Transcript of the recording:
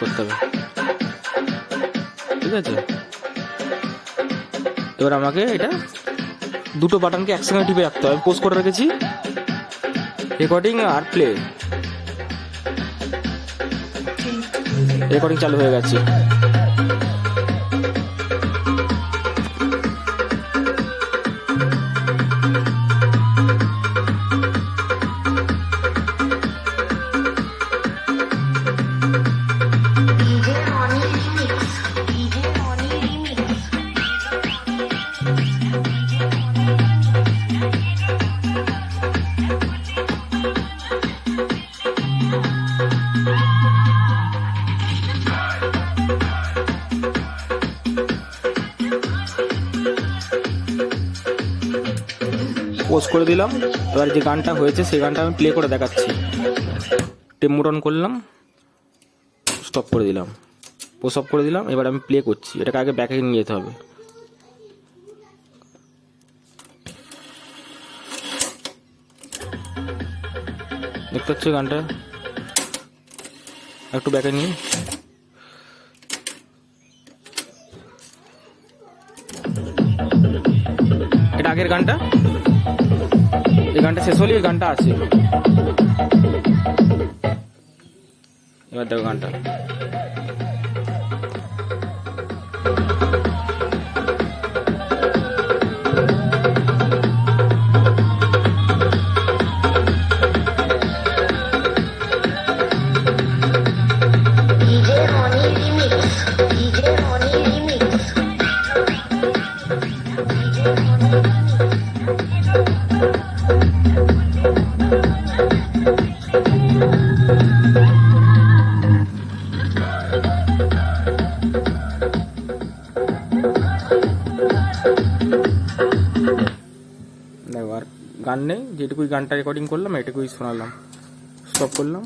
করতে হবে, ঠিক আছে। এবার আমাকে এটা দুটো বাটনকে একসঙ্গে টিপে রাখতে হবে। পোস্ট করে রেখেছি, রেকর্ডিং আর প্লে। রেকর্ডিং চালু হয়ে গেছে। পোস্ট করে দিলাম। এবার যে গানটা হয়েছে সেই গানটা আমি প্লে করে দেখাচ্ছি। টেম্পো অন করলাম, স্টপ করে দিলাম, পোস্ট অফ করে দিলাম। এবার আমি প্লে করছি। এটাকে আগে ব্যাকে নিয়ে যেতে হবে। দেখতে পাচ্ছ গানটা, একটু ব্যাকে নিয়ে। এটা আগের গানটা, এই গানটা শেষ হলে এই গানটা আছে। এবার দেখো গানটা। দেখো আর গান নেই, যেটুকুই গানটা রেকর্ডিং করলাম এটুকুই শোনালাম। স্টপ করলাম।